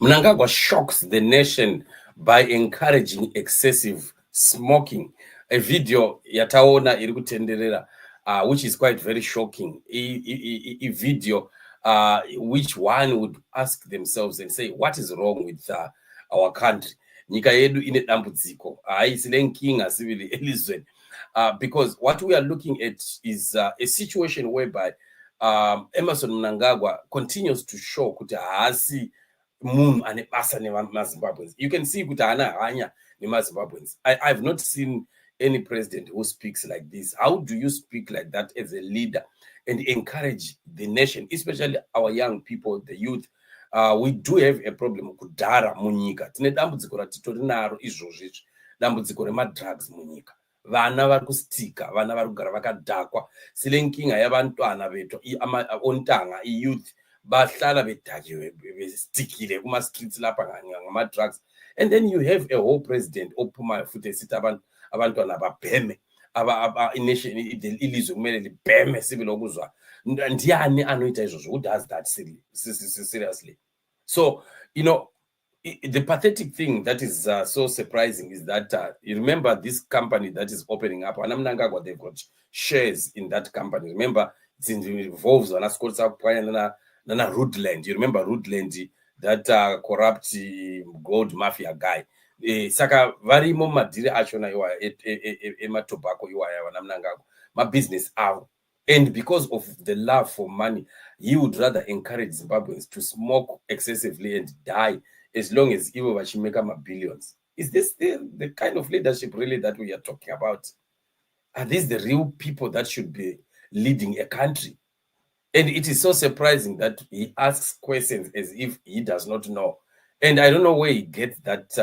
Mnangagwa shocks the nation by encouraging excessive smoking. A video yataona iri kutenderera, which is quite very shocking. A video which one would ask themselves and say, what is wrong with our country? Nyika yedu ine dambudziko, haisine nkinga sivili elizweni. Because what we are looking at is a situation whereby Emerson Mnangagwa continues to show kuti haasi munhu ane basa nemazimbabweans. You can see kuti haana hanya nemazimbabweans. I've not seen any president who speaks like this. How do you speak like that as a leader and encourage the nation, especially our young people, the youth? We do have a problem kudhara munyika. Tine dambudziko ratitori naro izvozvi, dambudziko remadrugs munyika. Vana vari kustika, vana vari kugara vakadhakwa. Sile nkinga yavantwana vetu ontanga, youth bahlala bedhakiwe bestikile kuma streets lapha ngama-drugs. And then you have a whole president ophumayo futhi esithi abantwana babheme, ilizwe kumele libheme sibili okuzwa. Ndiyani anoita izvozvo? Who does that seriously? So, you know, the pathetic thing that is so surprising is that you remember this company that is opening up, and Mnangagwa, they've got shares in that company. Remember, it involves Nana Rudland. You remember Rudland, that corrupt gold mafia guy. Saka vari mo madiri achona iwa ema tobacco iwa ya Mnangagwa, my business out. And because of the love for money, he would rather encourage Zimbabweans to smoke excessively and die as long as Ivo Vachimeka ma billions. Is this the kind of leadership really that we are talking about? Are these the real people that should be leading a country? And it is so surprising that he asks questions as if he does not know. And I don't know where he gets that,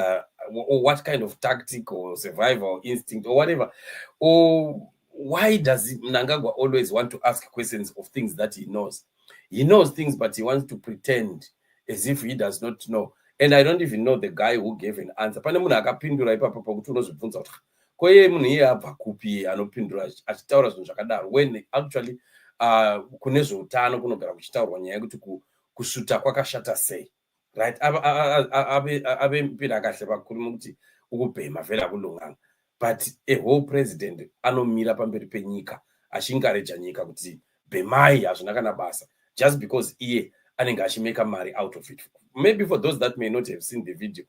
or what kind of tactic or survival instinct or whatever. Or why does Mnangagwa always want to ask questions of things that he knows? He knows things, but he wants to pretend as if he does not know. And I don't even know the guy who gave an answer. Pane munhu akapindura ipapo pakuti unozvibvunza kuti koye munhu iye abva kupi anopindura achitaura zvinhu zvakadaro, when actually kune zveutano kunogara kuchitaurwa nyaya yekuti kusvuta kwakashata sei, right? Ave mpira akahle pakuru mukuti ukubhema vhera kulunganga. But a whole president anomira pamberi penyika achingareja nyika kuti bhemai hazvina kana basa, just because iye anenge achimeka mari out of it. Maybe for those that may not have seen the video,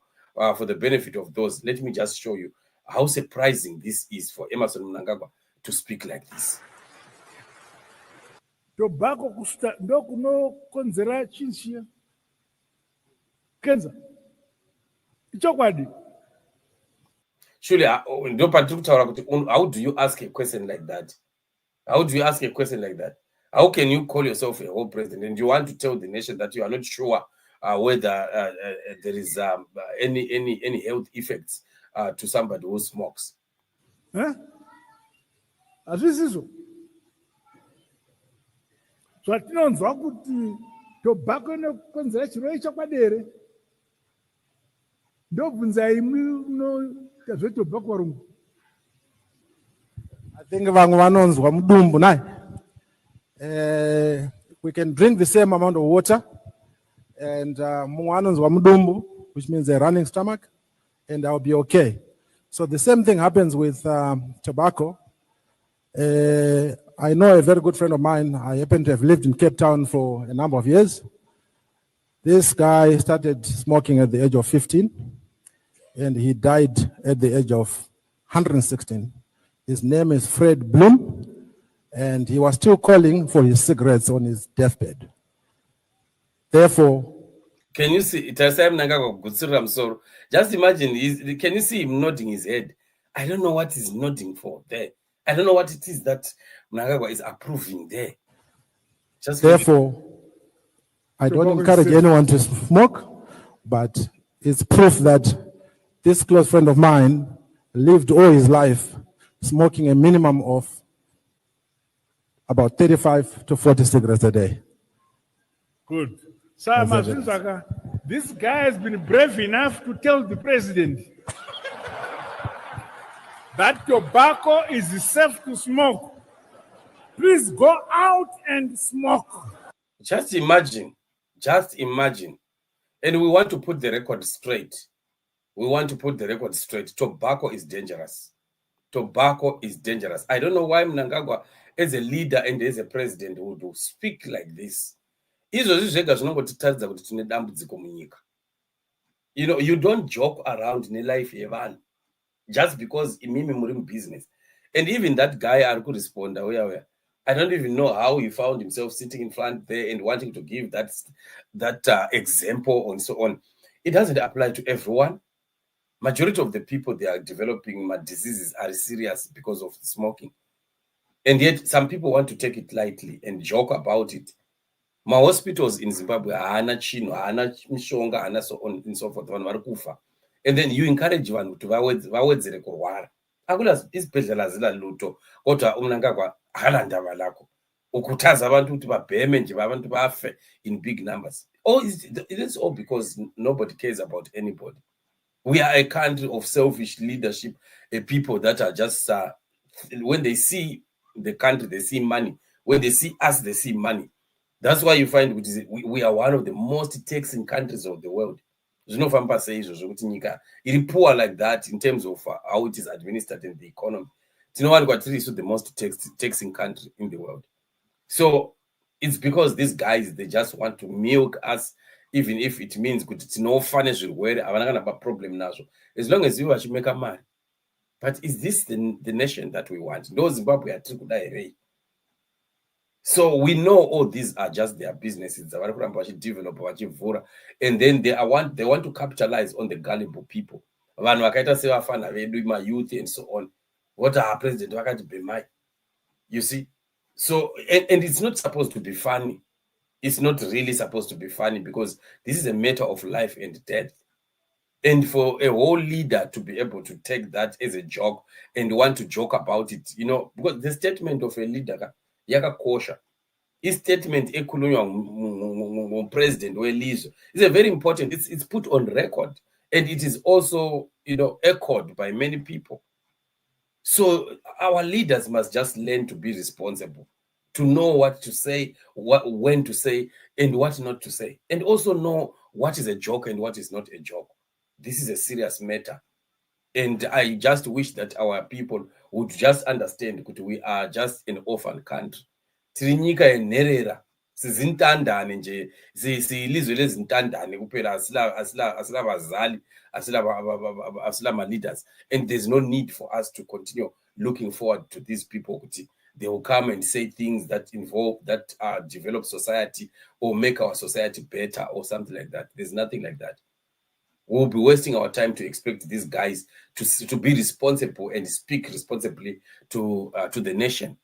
for the benefit of those, let me just show you how surprising this is for Emerson Mnangagwa to speak like this. Tobacco kusta ndo kunokonzera chinshia kenza ichokwadi. Surely, how do you ask a question like that? How do you ask a question like that? How can you call yourself a whole president and you want to tell the nation that you are not sure whether there is any health effects to somebody who smokes? Azvisizo. Zvatinonzwa kuti tobacco inokonzera chirwere chakwadere. Ndobvunza imwi unoita zvetobacco varungu. I think vamwe vanonzwa mudumbu naye. We can drink the same amount of water, and mumwe anonzwa mudumbu, which means a running stomach, and I'll be okay. So the same thing happens with tobacco. I know a very good friend of mine. I happen to have lived in Cape Town for a number of years. This guy started smoking at the age of 15, and he died at the age of 116. His name is Fred Bloom, and he was still calling for his cigarettes on his deathbed. Therefore, can you see it? Just imagine, can you see him nodding his head? I don't know what he's nodding for there. I don't know what it is that Mnangagwa is approving there. Therefore, I don't encourage anyone to smoke, but it's proof that this close friend of mine lived all his life smoking a minimum of about 35 to 40 cigarettes a day. Good. So, this guy has been brave enough to tell the president that tobacco is safe to smoke. Please go out and smoke. Just imagine And we want to put the record straight. We want to put the record straight. Tobacco is dangerous. Tobacco is dangerous. I don't know why Mnangagwa, as a leader and as a president, would speak like this. You know, you don't joke around in life, Evan, just because imimi muri business. And even that guy, I could respond, I don't even know how he found himself sitting in front there and wanting to give that example and so on. It doesn't apply to everyone. Majority of the people they are developing diseases are serious because of smoking. And yet some people want to take it lightly and joke about it. My hospitals in Zimbabwe haana chino, haana mishonga, haana so on and so forth. And then you encourage vanhu kuti vawedzere kurwara. Akuna isibhedlela zila luto, kodwa uMnangagwa hana ndava lako. Ukutaza abantu kuti vabheme nje abantu vafe in big numbers. It is all because nobody cares about anybody. We are a country of selfish leadership, a people that are just, when they see the country, they see money. When they see us, they see money. That's why you find we are one of the most taxing countries of the world. It is poor like that in terms of how it is administered in the economy. It's the most taxing country in the world. So it's because these guys, they just want to milk us, even if it means it's no financial way, problem now. As long as you actually make a money. But is this the nation that we want? No Zimbabwe are trickle. So we know all these are just their businesses. And then they want to capitalize on the gullible people. My youth and so on. What our president be my? You see? So and it's not supposed to be funny. It's not really supposed to be funny because this is a matter of life and death. And for a whole leader to be able to take that as a joke and want to joke about it, you know, because the statement of a leader, yaka kosha, his statement, president is a very important. It's put on record, and it is also, you know, echoed by many people. So our leaders must just learn to be responsible, to know what to say, when to say, and what not to say, and also know what is a joke and what is not a joke. This is a serious matter. And I just wish that our people would just understand that we are just an orphan country. Tirinyika enherera, sizintandane nje, silizwe lezintandane kuphela, asila bazali, asila ma-leaders. And there's no need for us to continue looking forward to these people. They will come and say things that involve, that develop society or make our society better or something like that. There's nothing like that. We'll be wasting our time to expect these guys to be responsible and speak responsibly to the nation.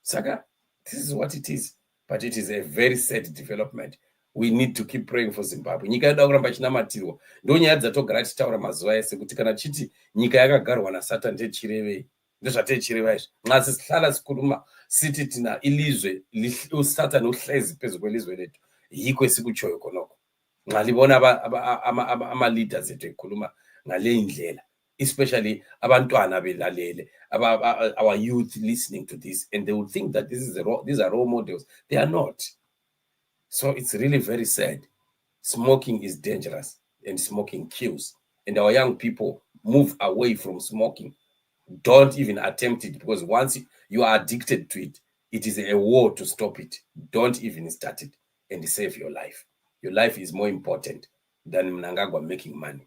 Saka, this is what it is. But it is a very sad development. We need to keep praying for Zimbabwe. Nyika yoda kuramba chinamatirwa. Ndo nyaya dzatogara tichitaura mazuva ese kuti kana chiti nyika yakagarwa naSatan ndechirevei. Ndezvatechireva izvi. Mwasi sihlala sikuruma siti tina ilizwe uSatan uhlezi phezu kwelizwe lethu. Yiko esikutshoyo khonoko. Ngalibona ama-leaders ethu ekhuluma ngale indlela, especially abantwana belalele, our youth listening to this, and they would think that these are role models. They are not. So it's really very sad. Smoking is dangerous and smoking kills. And our young people move away from smoking. Don't even attempt it, because once you are addicted to it, it is a war to stop it. Don't even start it and save your life. Your life is more important than Mnangagwa making money.